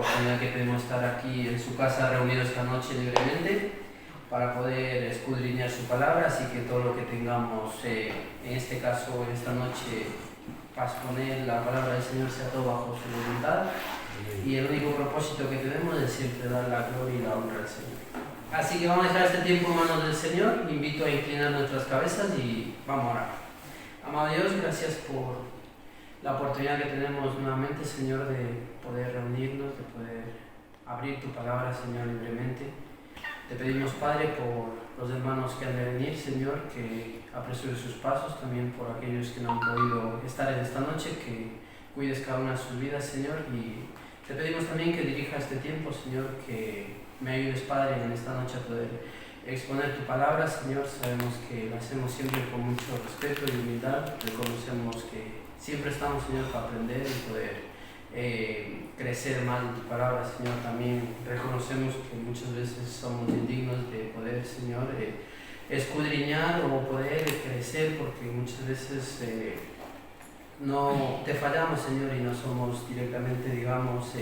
oportunidad que podemos estar aquí en su casa reunidos esta noche libremente para poder escudriñar su palabra, así que todo lo que tengamos, en este caso, en esta noche, para exponer la palabra del Señor sea todo bajo su voluntad. Y el único propósito que tenemos es siempre dar la gloria y la honra al Señor. Así que vamos a dejar este tiempo en manos del Señor. Invito a inclinar nuestras cabezas y vamos a orar. Amado Dios, gracias por la oportunidad que tenemos nuevamente, Señor, de poder reunirnos, de poder abrir tu palabra, Señor, libremente. Te pedimos, Padre, por los hermanos que han de venir, Señor, que apresure sus pasos, también por aquellos que no han podido estar en esta noche, que cuides cada una de sus vidas, Señor, y te pedimos también que dirija este tiempo, Señor, que me ayudes, Padre, en esta noche a poder exponer tu palabra, Señor. Sabemos que lo hacemos siempre con mucho respeto y humildad, reconocemos que siempre estamos, Señor, para aprender y poder crecer más en tu palabra, Señor. También reconocemos que muchas veces somos indignos de poder, Señor, escudriñar o poder crecer, porque muchas veces no te fallamos, Señor, y no somos directamente, digamos,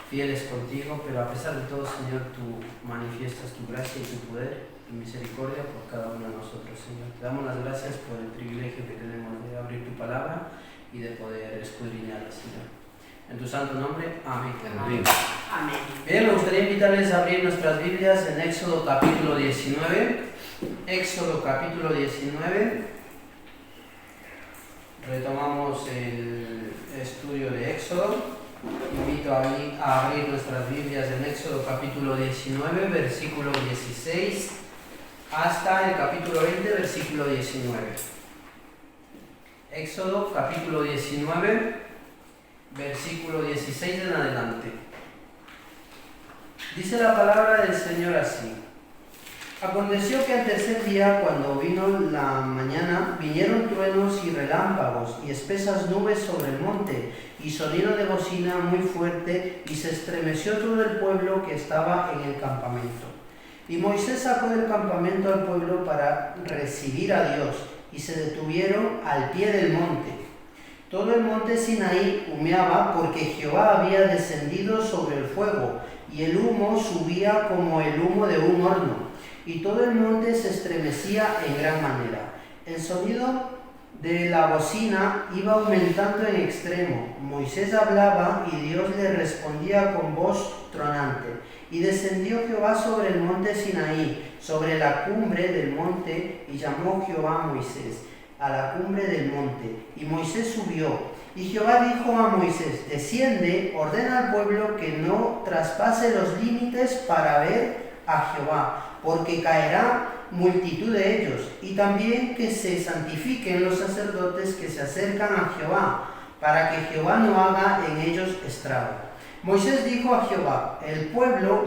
fieles contigo, pero a pesar de todo, Señor, tú manifiestas tu gracia y tu poder y misericordia por cada uno de nosotros, Señor. Te damos las gracias por el privilegio que tenemos de abrir tu palabra y de poder escudriñarla, Señor. En tu santo nombre, amén. Amén. Amén. Bien, me gustaría invitarles a abrir nuestras Biblias en Éxodo capítulo 19. Éxodo capítulo 19. Retomamos el estudio de Éxodo. Invito a abrir nuestras Biblias en Éxodo capítulo 19, versículo 16, hasta el capítulo 20, versículo 19. Éxodo capítulo 19, versículo 16 en adelante. Dice la palabra del Señor así: Aconteció que al tercer día, cuando vino la mañana, vinieron truenos y relámpagos y espesas nubes sobre el monte, y sonido de bocina muy fuerte, y se estremeció todo el pueblo que estaba en el campamento. Y Moisés sacó del campamento al pueblo para recibir a Dios, y se detuvieron al pie del monte. Todo el monte Sinaí humeaba, porque Jehová había descendido sobre el fuego, y el humo subía como el humo de un horno. Y todo el monte se estremecía en gran manera. El sonido de la bocina iba aumentando en extremo. Moisés hablaba y Dios le respondía con voz tronante. Y descendió Jehová sobre el monte Sinaí, sobre la cumbre del monte, y llamó Jehová a Moisés a la cumbre del monte. Y Moisés subió. Y Jehová dijo a Moisés: Desciende, ordena al pueblo que no traspase los límites para ver a Jehová, porque caerá multitud de ellos, y también que se santifiquen los sacerdotes que se acercan a Jehová, para que Jehová no haga en ellos estrago. Moisés dijo a Jehová: El pueblo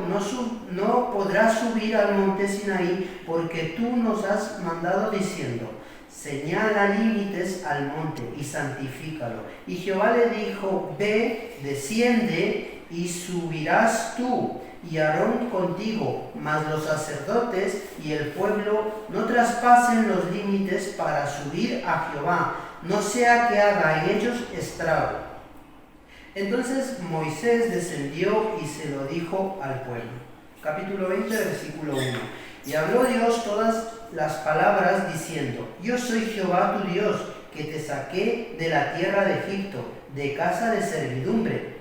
no podrá subir al monte Sinaí, porque tú nos has mandado diciendo: Señala límites al monte y santifícalo. Y Jehová le dijo: Ve, desciende y subirás tú y Aarón contigo, mas los sacerdotes y el pueblo no traspasen los límites para subir a Jehová, no sea que haga en ellos estrago. Entonces Moisés descendió y se lo dijo al pueblo. Capítulo 20, versículo 1. Y habló Dios todas las palabras diciendo: Yo soy Jehová tu Dios, que te saqué de la tierra de Egipto, de casa de servidumbre.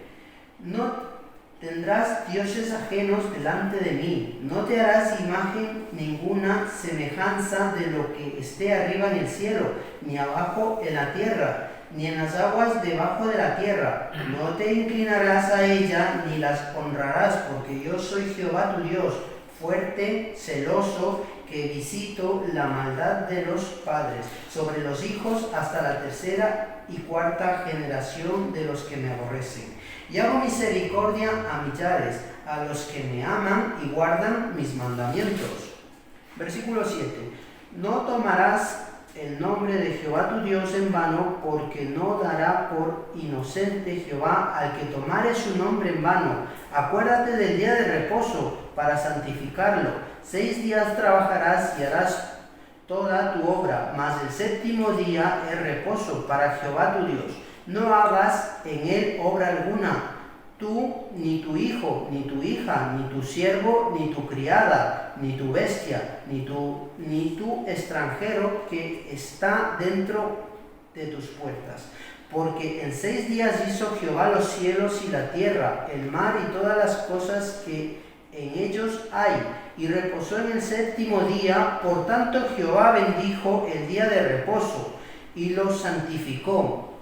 No tendrás dioses ajenos delante de mí, no te harás imagen ninguna semejanza de lo que esté arriba en el cielo, ni abajo en la tierra, ni en las aguas debajo de la tierra. No te inclinarás a ella, ni las honrarás, porque yo soy Jehová tu Dios, fuerte, celoso, que visito la maldad de los padres sobre los hijos hasta la tercera y cuarta generación de los que me aborrecen. Y hago misericordia a millares, a los que me aman y guardan mis mandamientos. Versículo 7. No tomarás el nombre de Jehová tu Dios en vano, porque no dará por inocente Jehová al que tomare su nombre en vano. Acuérdate del día de reposo para santificarlo. 6 días trabajarás y harás toda tu obra, mas el séptimo día es reposo para Jehová tu Dios. No hagas en él obra alguna, tú, ni tu hijo, ni tu hija, ni tu siervo, ni tu criada, ni tu bestia, ni tu extranjero que está dentro de tus puertas. Porque en 6 días hizo Jehová los cielos y la tierra, el mar y todas las cosas que en ellos hay, y reposó en el 7º día. Por tanto Jehová bendijo el día de reposo y lo santificó.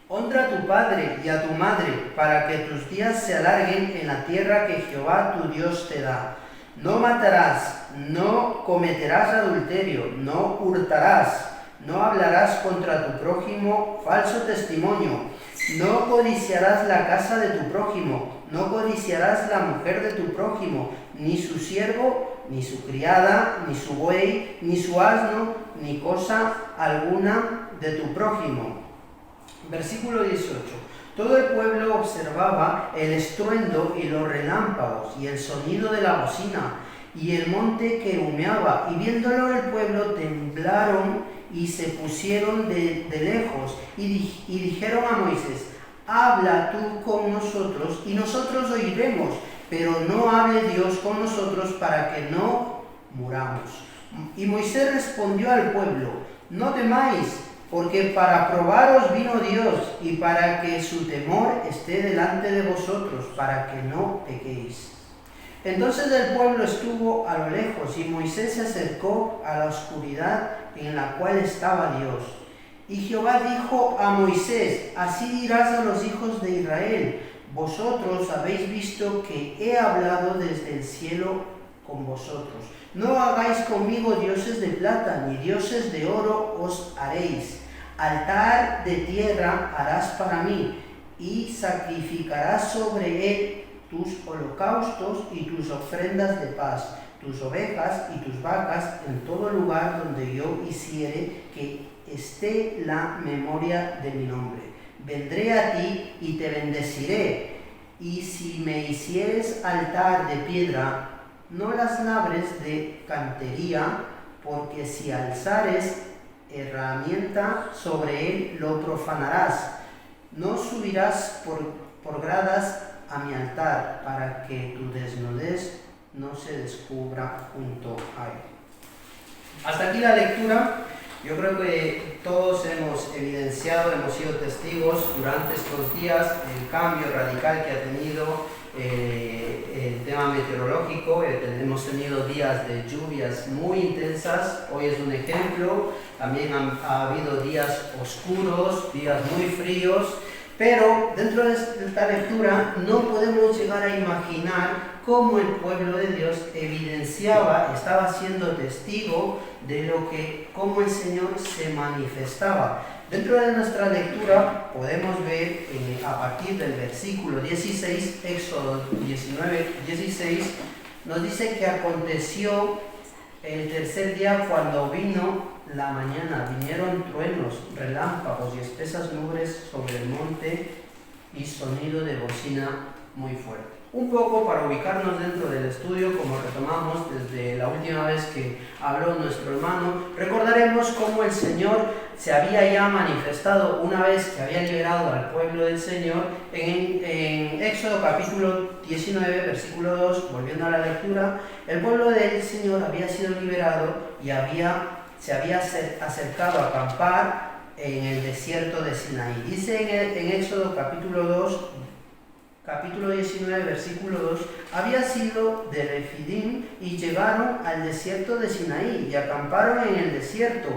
Honra a tu padre y a tu madre, para que tus días se alarguen en la tierra que Jehová tu Dios te da. No matarás, no cometerás adulterio, no hurtarás, no hablarás contra tu prójimo falso testimonio, no codiciarás la casa de tu prójimo, no codiciarás la mujer de tu prójimo, ni su siervo, ni su criada, ni su buey, ni su asno, ni cosa alguna de tu prójimo. Versículo 18. Todo el pueblo observaba el estruendo y los relámpagos y el sonido de la bocina y el monte que humeaba, y viéndolo el pueblo temblaron y se pusieron de lejos y dijeron a Moisés: habla tú con nosotros y nosotros oiremos, pero no hable Dios con nosotros para que no muramos. Y Moisés respondió al pueblo: no temáis, porque para probaros vino Dios, y para que su temor esté delante de vosotros, para que no pequéis. Entonces el pueblo estuvo a lo lejos, y Moisés se acercó a la oscuridad en la cual estaba Dios. Y Jehová dijo a Moisés: así dirás a los hijos de Israel: vosotros habéis visto que he hablado desde el cielo con vosotros. No hagáis conmigo dioses de plata, ni dioses de oro os haréis. Altar de tierra harás para mí, y sacrificarás sobre él tus holocaustos y tus ofrendas de paz, tus ovejas y tus vacas, en todo lugar donde yo hiciere que esté la memoria de mi nombre. Vendré a ti y te bendeciré, y si me hicieres altar de piedra, no las labres de cantería, porque si alzares herramienta sobre él, lo profanarás. No subirás por gradas a mi altar, para que tu desnudez no se descubra junto a él. Hasta aquí la lectura. Yo creo que todos hemos evidenciado, hemos sido testigos durante estos días el cambio radical que ha tenido el tema meteorológico. Hemos tenido días de lluvias muy intensas, hoy es un ejemplo. También ha habido días oscuros, días muy fríos, pero dentro de esta lectura no podemos llegar a imaginar cómo el pueblo de Dios evidenciaba, estaba siendo testigo de cómo el Señor se manifestaba. Dentro de nuestra lectura podemos ver a partir del versículo 16, Éxodo 19:16, nos dice que aconteció el 3er día, cuando vino la mañana, vinieron truenos, relámpagos y espesas nubes sobre el monte y sonido de bocina muy fuerte. Un poco para ubicarnos dentro del estudio, como retomamos desde la última vez que habló nuestro hermano, recordaremos cómo el Señor se había ya manifestado una vez que había liberado al pueblo del Señor en Éxodo capítulo 19, versículo 2, volviendo a la lectura. El pueblo del Señor había sido liberado y se había acercado a acampar en el desierto de Sinaí. Dice en Éxodo capítulo 19, versículo 2, había sido de Refidim y llegaron al desierto de Sinaí y acamparon en el desierto,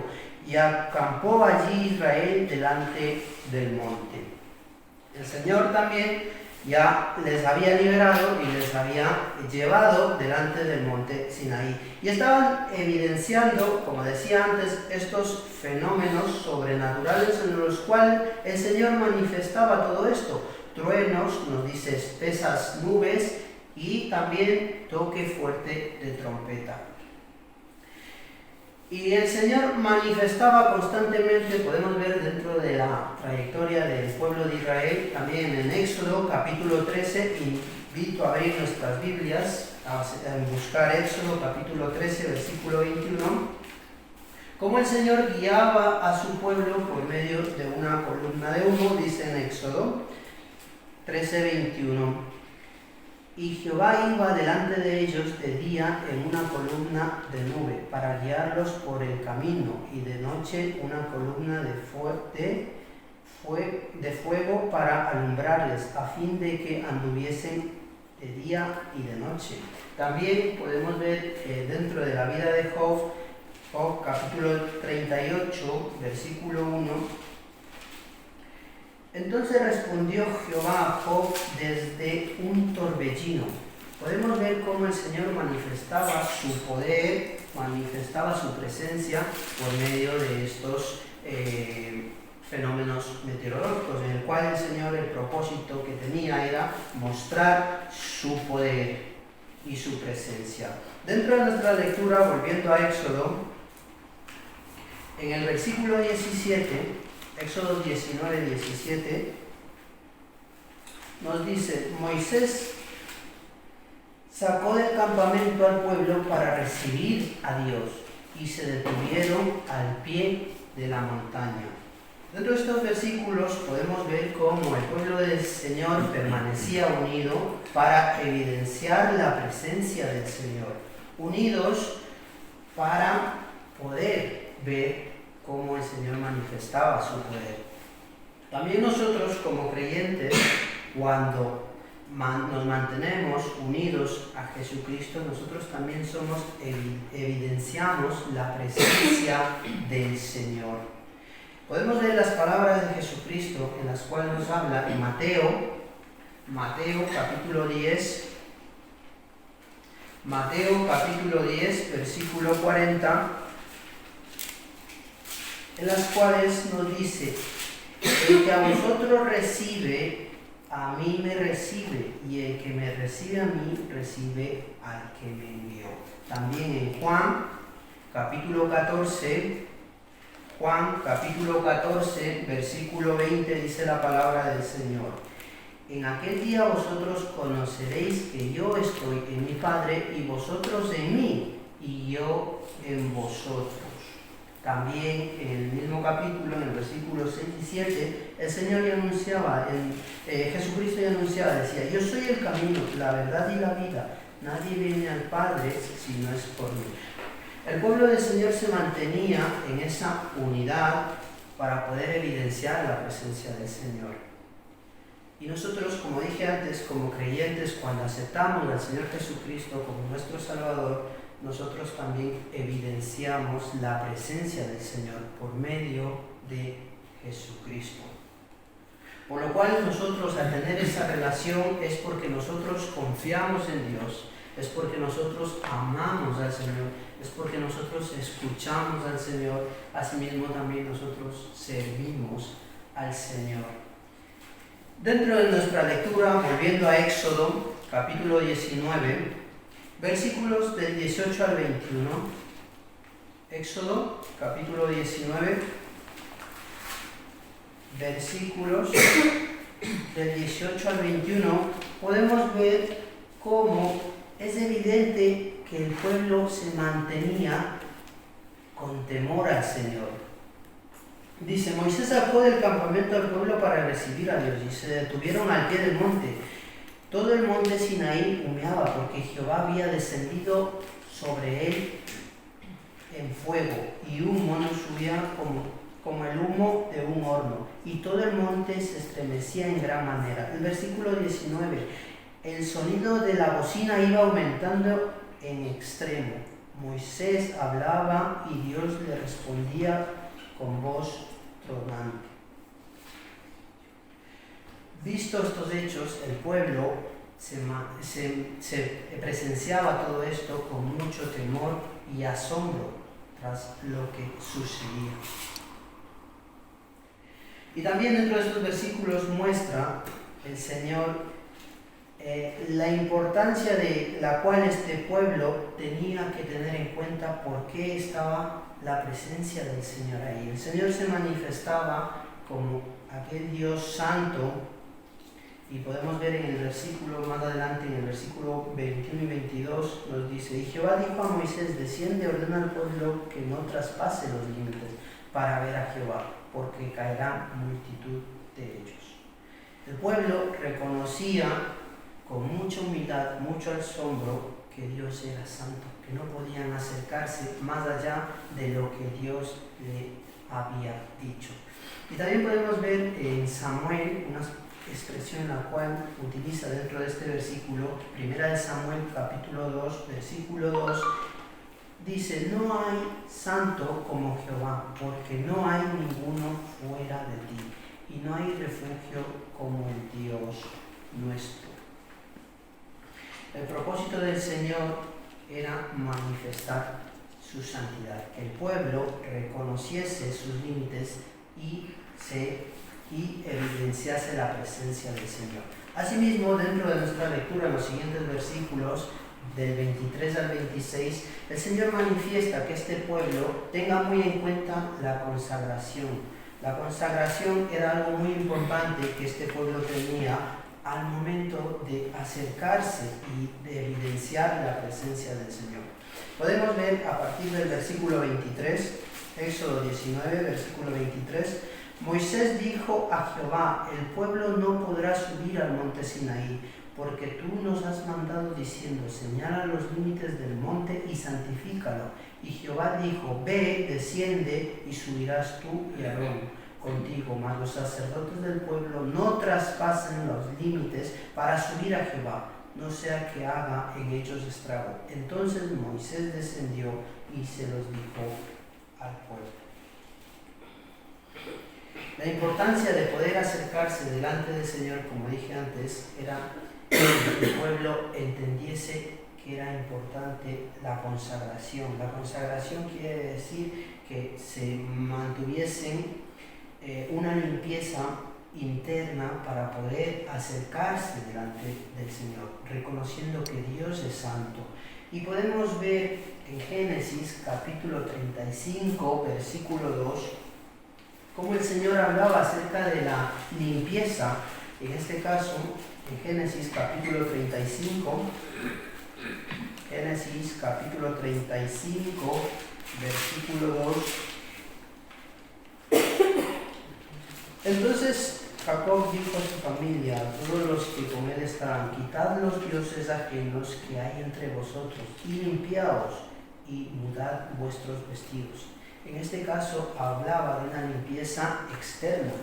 y acampó allí Israel delante del monte. El Señor también ya les había liberado y les había llevado delante del monte Sinaí. Y estaban evidenciando, como decía antes, estos fenómenos sobrenaturales en los cuales el Señor manifestaba todo esto. Truenos, nos dice, espesas nubes y también toque fuerte de trompeta. Y el Señor manifestaba constantemente, podemos ver dentro de la trayectoria del pueblo de Israel, también en Éxodo capítulo 13, invito a abrir nuestras Biblias, a buscar Éxodo capítulo 13, versículo 21, cómo el Señor guiaba a su pueblo por medio de una columna de humo, dice en Éxodo. 13:21. Y Jehová iba delante de ellos de día en una columna de nube para guiarlos por el camino, y de noche una columna de fuego para alumbrarles, a fin de que anduviesen de día y de noche. También podemos ver dentro de la vida de Job, capítulo 38, versículo 1. Entonces respondió Jehová a Job desde un torbellino. Podemos ver cómo el Señor manifestaba su poder, manifestaba su presencia por medio de estos fenómenos meteorológicos, en el cual el Señor, el propósito que tenía era mostrar su poder y su presencia. Dentro de nuestra lectura, volviendo a Éxodo, en el versículo 17, Éxodo 19:17, nos dice: Moisés sacó del campamento al pueblo para recibir a Dios, y se detuvieron al pie de la montaña. Dentro de estos versículos podemos ver cómo el pueblo del Señor permanecía unido para evidenciar la presencia del Señor, unidos para poder ver cómo el Señor manifestaba su poder. También nosotros como creyentes, cuando nos mantenemos unidos a Jesucristo, nosotros también evidenciamos la presencia del Señor. Podemos ver las palabras de Jesucristo en las cuales nos habla en Mateo capítulo 10, versículo 40, en las cuales nos dice: el que a vosotros recibe, a mí me recibe, y el que me recibe a mí, recibe al que me envió. También en Juan capítulo 14, versículo 20, dice la palabra del Señor: en aquel día vosotros conoceréis que yo estoy en mi Padre, y vosotros en mí, y yo en vosotros. También en el mismo capítulo, en el versículo 6 y 7, el Señor ya anunciaba, Jesucristo ya anunciaba, decía: yo soy el camino, la verdad y la vida. Nadie viene al Padre si no es por mí. El pueblo del Señor se mantenía en esa unidad para poder evidenciar la presencia del Señor. Y nosotros, como dije antes, como creyentes, cuando aceptamos al Señor Jesucristo como nuestro Salvador, nosotros también evidenciamos la presencia del Señor por medio de Jesucristo. Por lo cual nosotros, al tener esa relación, es porque nosotros confiamos en Dios, es porque nosotros amamos al Señor, es porque nosotros escuchamos al Señor, asimismo también nosotros servimos al Señor. Dentro de nuestra lectura, volviendo a Éxodo, capítulo 19, versículos del 18 al 21, Éxodo, capítulo 19, versículos del 18 al 21, podemos ver cómo es evidente que el pueblo se mantenía con temor al Señor. Dice: Moisés sacó del campamento al pueblo para recibir a Dios, y se detuvieron al pie del monte. Todo el monte Sinaí humeaba, porque Jehová había descendido sobre él en fuego, y humo no subía como el humo de un horno, y todo el monte se estremecía en gran manera. El versículo 19: el sonido de la bocina iba aumentando en extremo. Moisés hablaba y Dios le respondía con voz tronante. Visto estos hechos, el pueblo se presenciaba todo esto con mucho temor y asombro tras lo que sucedía. Y también dentro de estos versículos muestra el Señor la importancia de la cual este pueblo tenía que tener en cuenta por qué estaba la presencia del Señor ahí. El Señor se manifestaba como aquel Dios santo, y podemos ver en el versículo más adelante, en el versículo 21 y 22, nos dice: y Jehová dijo a Moisés: desciende, ordena al pueblo que no traspase los límites para ver a Jehová, porque caerá multitud de ellos. El pueblo reconocía con mucha humildad, mucho asombro, que Dios era santo, que no podían acercarse más allá de lo que Dios le había dicho. Y también podemos ver en Samuel una expresión la cual utiliza dentro de este versículo, 1 Samuel capítulo 2, versículo 2, dice: no hay santo como Jehová, porque no hay ninguno fuera de ti, y no hay refugio como el Dios nuestro. El propósito del Señor era manifestar su santidad, que el pueblo reconociese sus límites y evidenciase la presencia del Señor. Asimismo, dentro de nuestra lectura, en los siguientes versículos, del 23 al 26, el Señor manifiesta que este pueblo tenga muy en cuenta la consagración. La consagración era algo muy importante que este pueblo tenía al momento de acercarse y de evidenciar la presencia del Señor. Podemos ver a partir del versículo 23, Éxodo 19, versículo 23, Moisés dijo a Jehová: el pueblo no podrá subir al monte Sinaí, porque tú nos has mandado diciendo: señala los límites del monte y santifícalo. Y Jehová dijo: ve, desciende, y subirás tú y Aarón contigo, mas los sacerdotes del pueblo no traspasen los límites para subir a Jehová, no sea que haga en ellos estrago. Entonces Moisés descendió y se los dijo al pueblo. La importancia de poder acercarse delante del Señor, como dije antes, era que el pueblo entendiese que era importante la consagración. La consagración quiere decir que se mantuviesen una limpieza interna para poder acercarse delante del Señor, reconociendo que Dios es santo. Y podemos ver en Génesis capítulo 35, versículo 2, cómo el Señor hablaba acerca de la limpieza. En este caso, en Génesis capítulo 35, Génesis capítulo 35, versículo 2. Entonces Jacob dijo a su familia, a todos los que con él estaban: quitad los dioses ajenos que hay entre vosotros, y limpiaos, y mudad vuestros vestidos. En este caso hablaba de una limpieza externa,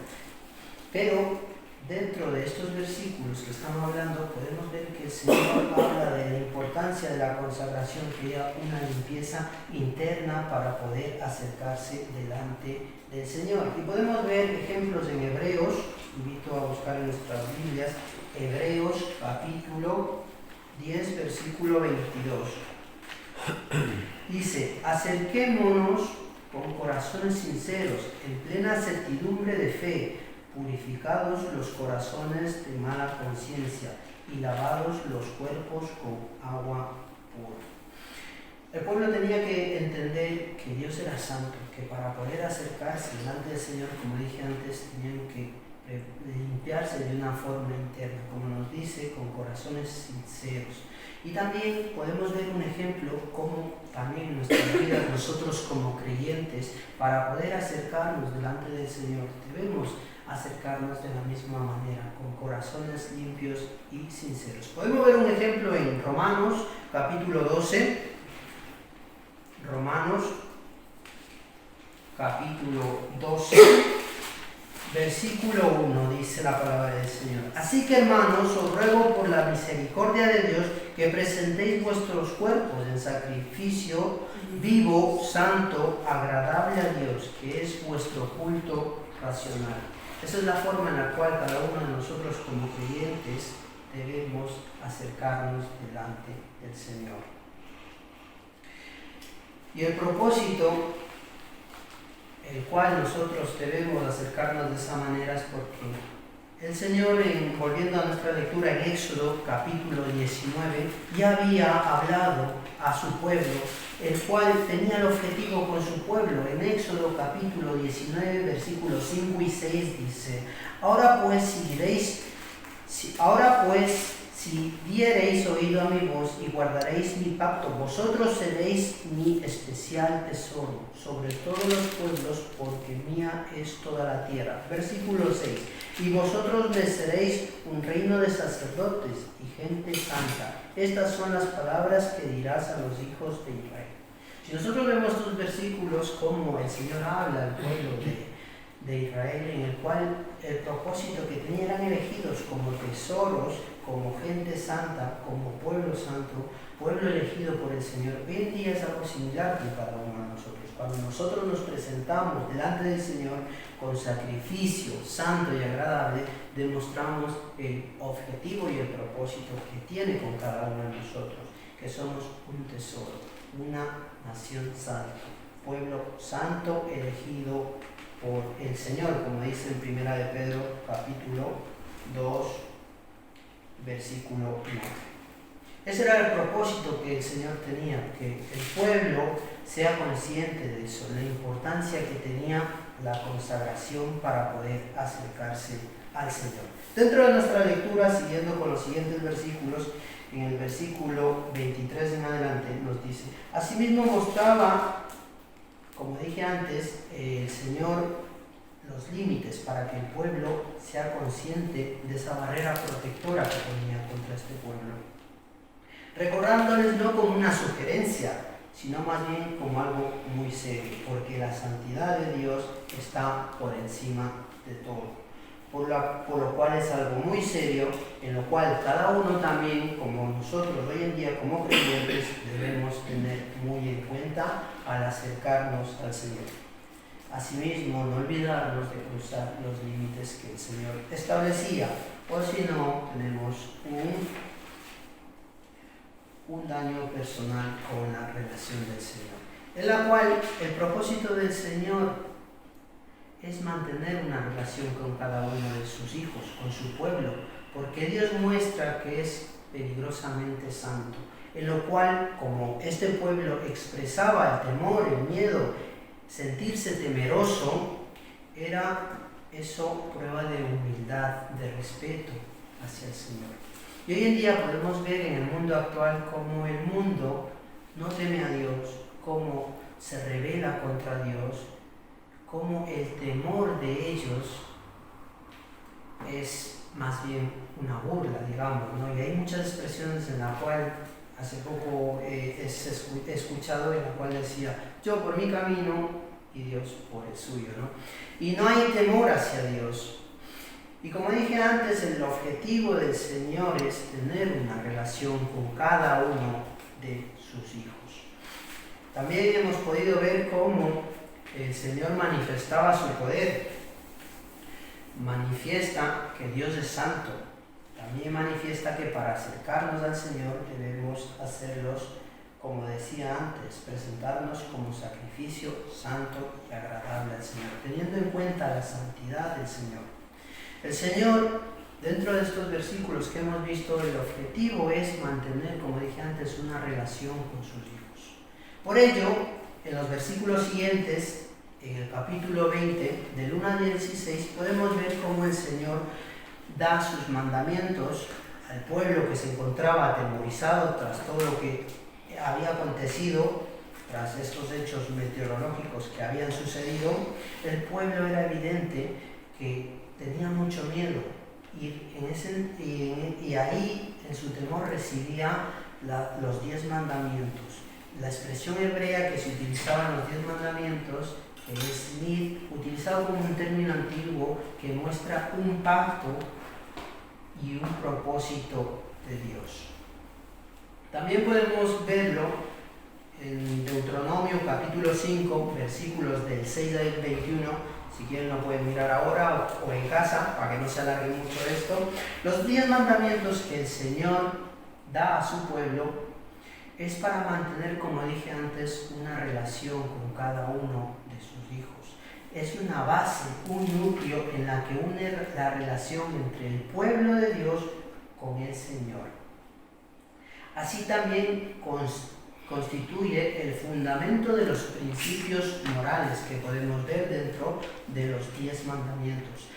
pero dentro de estos versículos que estamos hablando podemos ver que el Señor habla de la importancia de la consagración, que era una limpieza interna para poder acercarse delante del Señor. Y podemos ver ejemplos en Hebreos, invito a buscar en nuestras Biblias, Hebreos capítulo 10, versículo 22. Dice: acerquémonos con corazones sinceros, en plena certidumbre de fe, purificados los corazones de mala conciencia y lavados los cuerpos con agua pura. El pueblo tenía que entender que Dios era santo, que para poder acercarse delante del Señor, como dije antes, tenían que limpiarse de una forma interna, como nos dice, con corazones sinceros. Y también podemos ver un ejemplo como también en nuestras vidas nosotros como creyentes, para poder acercarnos delante del Señor, debemos acercarnos de la misma manera, con corazones limpios y sinceros. Podemos ver un ejemplo en Romanos capítulo 12, Romanos capítulo 12, versículo 1, dice la palabra del Señor: así que, hermanos, os ruego por la misericordia de Dios que presentéis vuestros cuerpos en sacrificio vivo, santo, agradable a Dios, que es vuestro culto racional. Esa es la forma en la cual cada uno de nosotros como creyentes debemos acercarnos delante del Señor. Y el propósito el cual nosotros debemos acercarnos de esa manera es porque el Señor, volviendo a nuestra lectura en Éxodo capítulo 19, ya había hablado a su pueblo, el cual tenía el objetivo con su pueblo. En Éxodo capítulo 19, versículos 5 y 6 dice: ahora pues, si diereis oído a mi voz y guardaréis mi pacto, vosotros seréis mi especial tesoro sobre todos los pueblos, porque mía es toda la tierra. Versículo 6. Y vosotros me seréis un reino de sacerdotes y gente santa. Estas son las palabras que dirás a los hijos de Israel. Si nosotros vemos estos versículos, como el Señor habla al pueblo de Israel, en el cual el propósito que tenían, eran elegidos como tesoros, como gente santa, como pueblo santo, pueblo elegido por el Señor. Hoy en día es algo similar con cada uno de nosotros. Cuando nosotros nos presentamos delante del Señor con sacrificio santo y agradable, demostramos el objetivo y el propósito que tiene con cada uno de nosotros, que somos un tesoro, una nación santa, pueblo santo elegido por el Señor, como dice en 1 de Pedro capítulo 2, versículo 9. Ese era el propósito que el Señor tenía, que el pueblo sea consciente de eso, la importancia que tenía la consagración para poder acercarse al Señor. Dentro de nuestra lectura, siguiendo con los siguientes versículos, en el versículo 23 en adelante nos dice: asimismo mostraba, como dije antes, el Señor los límites para que el pueblo sea consciente de esa barrera protectora que ponía contra este pueblo, recordándoles no como una sugerencia, sino más bien como algo muy serio, porque la santidad de Dios está por encima de todo, por lo cual es algo muy serio, en lo cual cada uno también, como nosotros hoy en día como creyentes, debemos tener muy en cuenta al acercarnos al Señor. Asimismo, no olvidarnos de cruzar los límites que el Señor establecía, o si no, tenemos un daño personal con la relación del Señor, en la cual el propósito del Señor es mantener una relación con cada uno de sus hijos, con su pueblo, porque Dios muestra que es peligrosamente santo, en lo cual, como este pueblo expresaba el temor, el miedo, sentirse temeroso, era eso prueba de humildad, de respeto hacia el Señor. Y hoy en día podemos ver en el mundo actual cómo el mundo no teme a Dios, cómo se rebela contra Dios, cómo el temor de ellos es más bien una burla, digamos, ¿no? Y hay muchas expresiones en las cuales hace poco he escuchado, en la cual decía: yo por mi camino y Dios por el suyo, ¿no? Y no hay temor hacia Dios. Y como dije antes, el objetivo del Señor es tener una relación con cada uno de sus hijos. También hemos podido ver cómo el Señor manifestaba su poder. Manifiesta que Dios es santo. También manifiesta que para acercarnos al Señor debemos hacerlos, como decía antes, presentarnos como sacrificio santo y agradable al Señor, teniendo en cuenta la santidad del Señor. El Señor, dentro de estos versículos que hemos visto, el objetivo es mantener, como dije antes, una relación con sus hijos. Por ello, en los versículos siguientes, en el capítulo 20, del 1 al 16, podemos ver cómo el Señor da sus mandamientos al pueblo que se encontraba atemorizado tras todo lo que había acontecido, tras estos hechos meteorológicos que habían sucedido. El pueblo era evidente que tenía mucho miedo y ahí en su temor recibía los 10 mandamientos. La expresión hebrea que se utilizaba en los 10 mandamientos es nid, utilizado como un término antiguo que muestra un pacto y un propósito de Dios. También podemos verlo en Deuteronomio capítulo 5, versículos del 6 al 21, si quieren lo pueden mirar ahora o en casa, para que no se alargue mucho esto. Los 10 mandamientos que el Señor da a su pueblo es para mantener, como dije antes, una relación con cada uno de sus hijos. Es una base, un núcleo en la que une la relación entre el pueblo de Dios con el Señor. Así también constituye el fundamento de los principios morales que podemos ver dentro de los 10 mandamientos.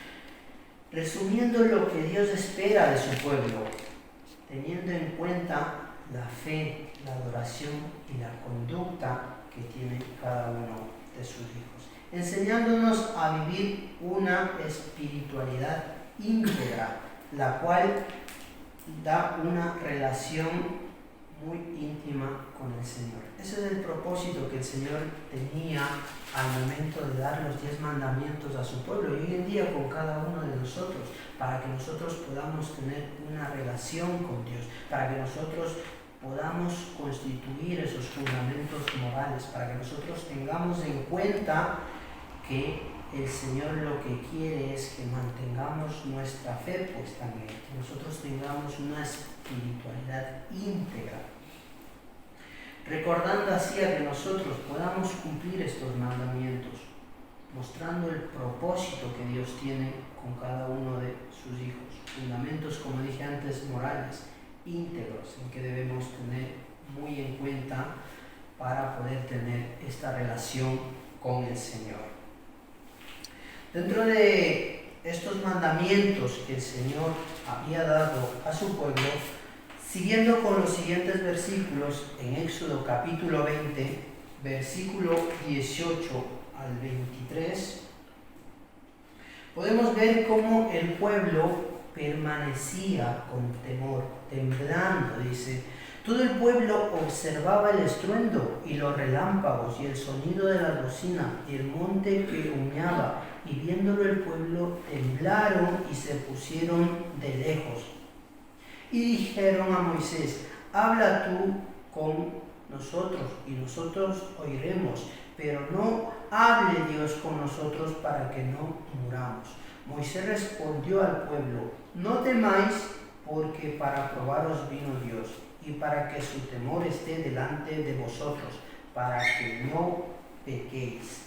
Resumiendo lo que Dios espera de su pueblo, teniendo en cuenta la fe, la adoración y la conducta que tiene cada uno de sus hijos, enseñándonos a vivir una espiritualidad íntegra, la cual da una relación muy íntima con el Señor. Ese es el propósito que el Señor tenía al momento de dar los 10 mandamientos a su pueblo y hoy en día con cada uno de nosotros, para que nosotros podamos tener una relación con Dios, para que nosotros podamos constituir esos fundamentos morales, para que nosotros tengamos en cuenta que el Señor lo que quiere es que mantengamos nuestra fe puesta en Él, que nosotros tengamos una espiritualidad íntegra, recordando así a que nosotros podamos cumplir estos mandamientos, mostrando el propósito que Dios tiene con cada uno de sus hijos, fundamentos, como dije antes, morales, íntegros, en que debemos tener muy en cuenta para poder tener esta relación con el Señor. Dentro de estos mandamientos que el Señor había dado a su pueblo, siguiendo con los siguientes versículos, en Éxodo capítulo 20, versículo 18 al 23, podemos ver cómo el pueblo permanecía con temor, temblando, dice. Todo el pueblo observaba el estruendo y los relámpagos y el sonido de la bocina y el monte que humeaba, y viéndolo el pueblo temblaron y se pusieron de lejos. Y dijeron a Moisés: habla tú con nosotros y nosotros oiremos, pero no hable Dios con nosotros para que no muramos. Moisés respondió al pueblo: no temáis, porque para probaros vino Dios, y para que su temor esté delante de vosotros, para que no pequéis.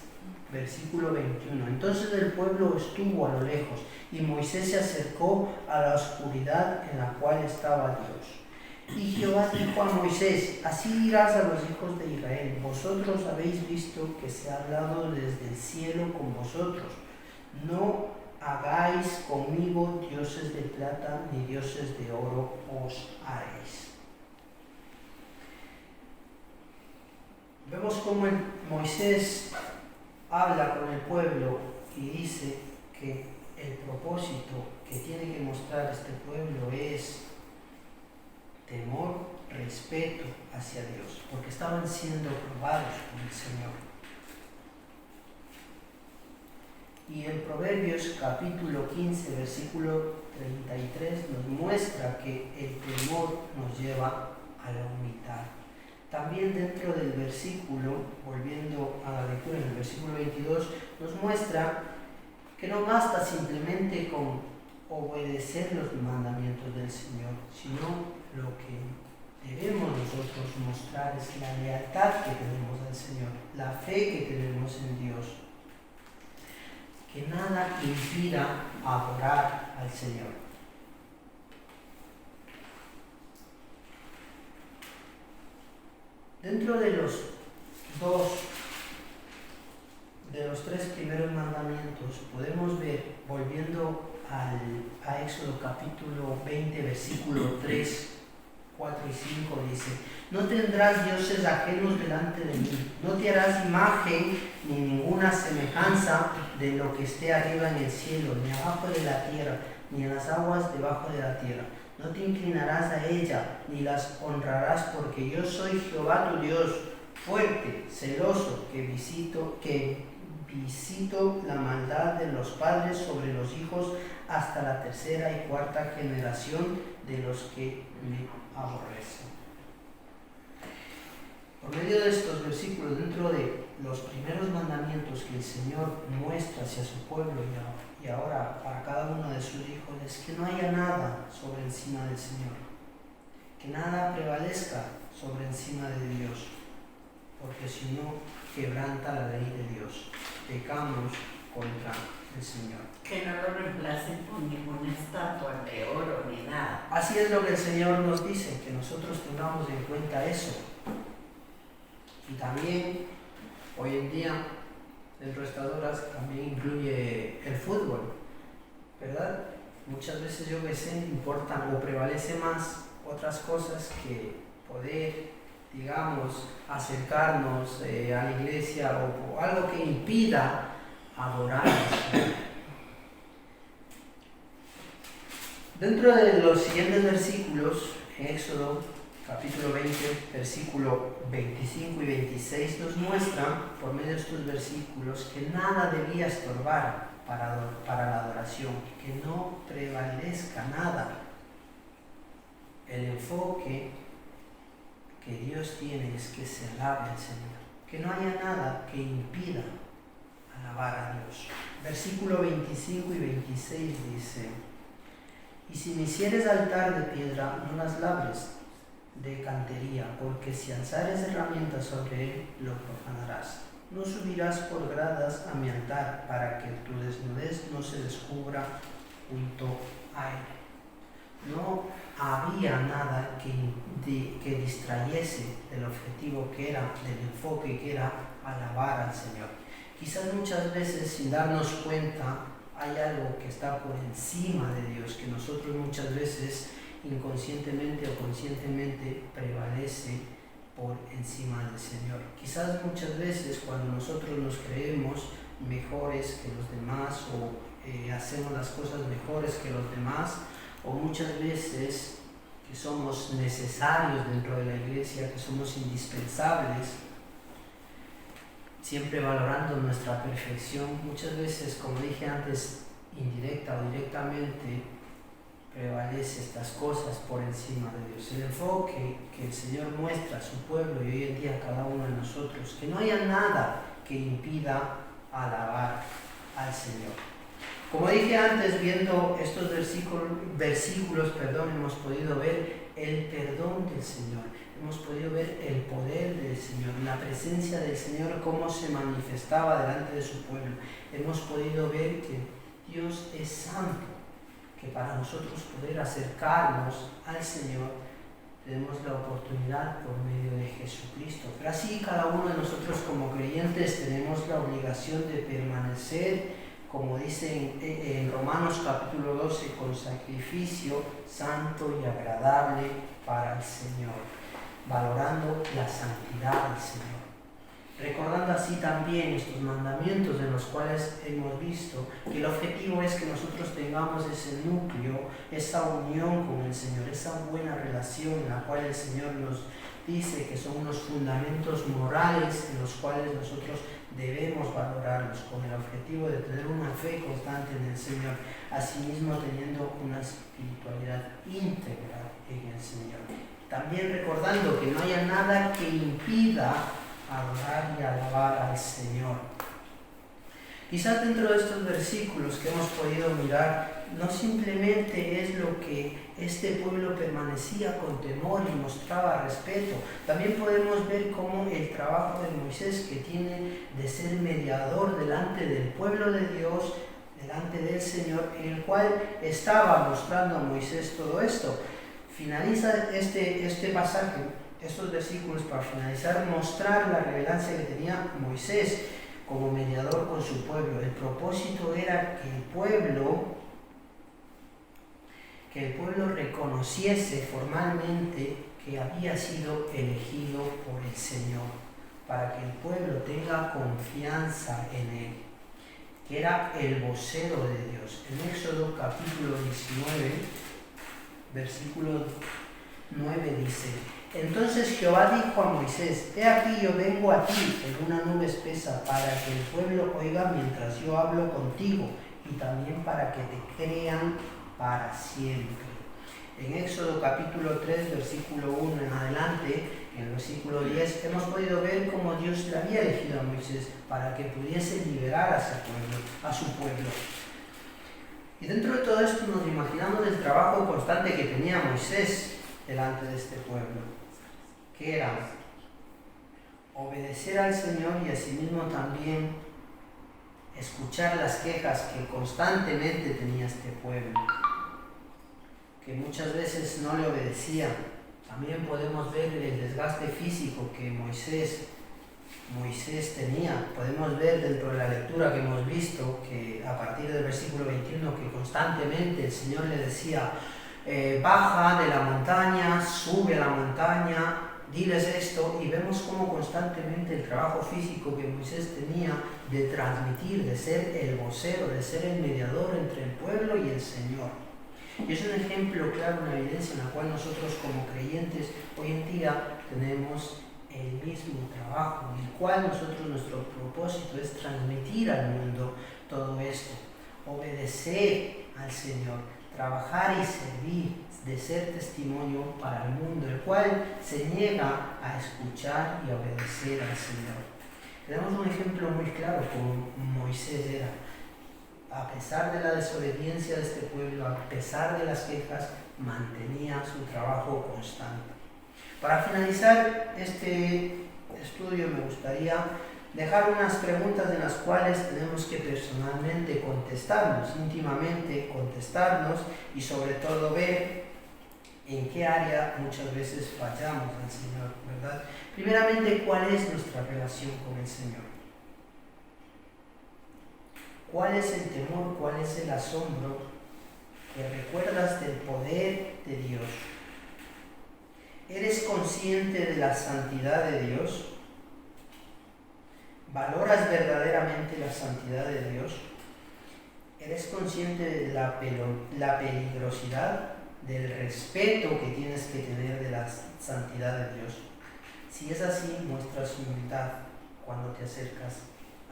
Versículo 21. Entonces el pueblo estuvo a lo lejos, y Moisés se acercó a la oscuridad en la cual estaba Dios. Y Jehová dijo a Moisés: así dirás a los hijos de Israel: vosotros habéis visto que se ha hablado desde el cielo con vosotros. No hagáis conmigo dioses de plata ni dioses de oro os haréis. Vemos cómo Moisés habla con el pueblo y dice que el propósito que tiene que mostrar este pueblo es temor, respeto hacia Dios, porque estaban siendo probados por el Señor. Y en Proverbios capítulo 15, versículo 33 nos muestra que el temor nos lleva a la humildad. También dentro del versículo, volviendo a la lectura en el versículo 22, nos muestra que no basta simplemente con obedecer los mandamientos del Señor, sino lo que debemos nosotros mostrar es la lealtad que tenemos al Señor, la fe que tenemos en Dios. Que nada impida adorar al Señor. Dentro de los tres primeros mandamientos podemos ver, volviendo a Éxodo capítulo 20, versículo 3, 4 y 5, dice: no tendrás dioses ajenos delante de mí, no te harás imagen ni ninguna semejanza de lo que esté arriba en el cielo, ni abajo de la tierra, ni en las aguas debajo de la tierra. No te inclinarás a ella, ni las honrarás, porque yo soy Jehová tu Dios, fuerte, celoso, que visito la maldad de los padres sobre los hijos hasta la tercera y cuarta generación de los que me aborrecen. Por medio de estos versículos, dentro de los primeros mandamientos que el Señor muestra hacia su pueblo y ahora para cada uno de sus hijos, es que no haya nada sobre encima del Señor, que nada prevalezca sobre encima de Dios, porque si no, quebranta la ley de Dios, pecamos contra el Señor. Que no lo reemplacen con ninguna estatua de oro ni nada. Así es lo que el Señor nos dice, que nosotros tengamos en cuenta eso. Y también, hoy en día, dentro de estas horas también incluye el fútbol, ¿verdad? Muchas veces yo que sé, importan o prevalece más otras cosas que poder, digamos, acercarnos a la iglesia o algo que impida adorar al Señor. Dentro de los siguientes versículos, en Éxodo capítulo 20, versículo 25 y 26, nos muestra, por medio de estos versículos, que nada debía estorbar para la adoración, que no prevalezca nada. El enfoque que Dios tiene es que se alabe al Señor, que no haya nada que impida alabar a Dios. Versículo 25 y 26 dice: y si me hicieres altar de piedra, no las labres de cantería, porque si alzares herramientas sobre él, lo profanarás. No subirás por gradas a mi altar, para que tu desnudez no se descubra junto a él. No había nada que distrayese del objetivo que era, del enfoque que era alabar al Señor. Quizás muchas veces, sin darnos cuenta, hay algo que está por encima de Dios, que nosotros muchas veces inconscientemente o conscientemente prevalece por encima del Señor. Quizás muchas veces cuando nosotros nos creemos mejores que los demás o hacemos las cosas mejores que los demás, o muchas veces que somos necesarios dentro de la iglesia, que somos indispensables, siempre valorando nuestra perfección, muchas veces, como dije antes, indirecta o directamente, prevalece estas cosas por encima de Dios. El enfoque que el Señor muestra a su pueblo y hoy en día a cada uno de nosotros, que no haya nada que impida alabar al Señor. Como dije antes, viendo estos versículos, hemos podido ver el perdón del Señor, hemos podido ver el poder del Señor, la presencia del Señor, cómo se manifestaba delante de su pueblo. Hemos podido ver que Dios es santo, que para nosotros poder acercarnos al Señor tenemos la oportunidad por medio de Jesucristo. Pero así cada uno de nosotros como creyentes tenemos la obligación de permanecer, como dice en Romanos capítulo 12, con sacrificio santo y agradable para el Señor, valorando la santidad del Señor. Recordando así también estos mandamientos en los cuales hemos visto que el objetivo es que nosotros tengamos ese núcleo, esa unión con el Señor, esa buena relación en la cual el Señor nos dice que son unos fundamentos morales en los cuales nosotros debemos valorarlos, con el objetivo de tener una fe constante en el Señor, asimismo teniendo una espiritualidad íntegra en el Señor. También recordando que no haya nada que impida adorar y alabar al Señor. Quizás dentro de estos versículos que hemos podido mirar, no simplemente es lo que este pueblo permanecía con temor y mostraba respeto, también podemos ver cómo el trabajo de Moisés, que tiene de ser mediador delante del pueblo de Dios, delante del Señor, en el cual estaba mostrando a Moisés todo esto. Finaliza este pasaje, estos versículos, para finalizar, mostrar la relevancia que tenía Moisés como mediador con su pueblo. El propósito era que el pueblo reconociese formalmente que había sido elegido por el Señor, para que el pueblo tenga confianza en él, que era el vocero de Dios. En Éxodo capítulo 19, versículo 9 dice: entonces Jehová dijo a Moisés: he aquí yo vengo a ti en una nube espesa, para que el pueblo oiga mientras yo hablo contigo, y también para que te crean para siempre. En Éxodo capítulo 3, versículo 1 en adelante, en el versículo 10, hemos podido ver cómo Dios le había elegido a Moisés para que pudiese liberar a su pueblo. Y dentro de todo esto nos imaginamos el trabajo constante que tenía Moisés delante de este pueblo, que era obedecer al Señor y asimismo también escuchar las quejas que constantemente tenía este pueblo, que muchas veces no le obedecían. También podemos ver el desgaste físico que Moisés tenía. Podemos ver dentro de la lectura que hemos visto que a partir del versículo 21 que constantemente el Señor le decía: baja de la montaña, sube a la montaña, diles esto, y vemos cómo constantemente el trabajo físico que Moisés tenía de transmitir, de ser el vocero, de ser el mediador entre el pueblo y el Señor. Y es un ejemplo claro, una evidencia en la cual nosotros como creyentes hoy en día tenemos el mismo trabajo, en el cual nuestro propósito es transmitir al mundo todo esto, obedecer al Señor, trabajar y servir, de ser testimonio para el mundo, el cual se niega a escuchar y a obedecer al Señor. Tenemos un ejemplo muy claro como Moisés era. A pesar de la desobediencia de este pueblo, a pesar de las quejas, mantenía su trabajo constante. Para finalizar este estudio me gustaría dejar unas preguntas en las cuales tenemos que personalmente contestarnos, íntimamente contestarnos y sobre todo ver en qué área muchas veces fallamos al Señor, ¿verdad? Primeramente, ¿cuál es nuestra relación con el Señor? ¿Cuál es el temor, cuál es el asombro que recuerdas del poder de Dios? ¿Eres consciente de la santidad de Dios? ¿Valoras verdaderamente la santidad de Dios? ¿Eres consciente de la peligrosidad, del respeto que tienes que tener de la santidad de Dios? Si es así, muestras humildad cuando te acercas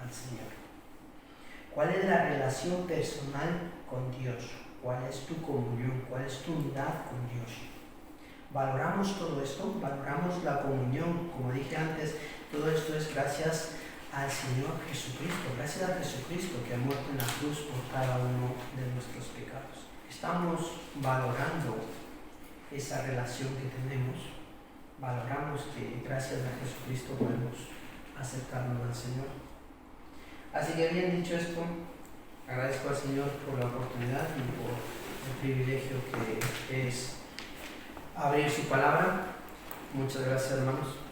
al Señor. ¿Cuál es la relación personal con Dios? ¿Cuál es tu comunión? ¿Cuál es tu unidad con Dios? ¿Valoramos todo esto? ¿Valoramos la comunión? Como dije antes, todo esto es gracias al Señor Jesucristo, gracias a Jesucristo que ha muerto en la cruz por cada uno de nuestros pecados. Estamos valorando esa relación que tenemos, valoramos que gracias a Jesucristo podemos acercarnos al Señor. Así que bien dicho esto, agradezco al Señor por la oportunidad y por el privilegio que es abrir su palabra. Muchas gracias, hermanos.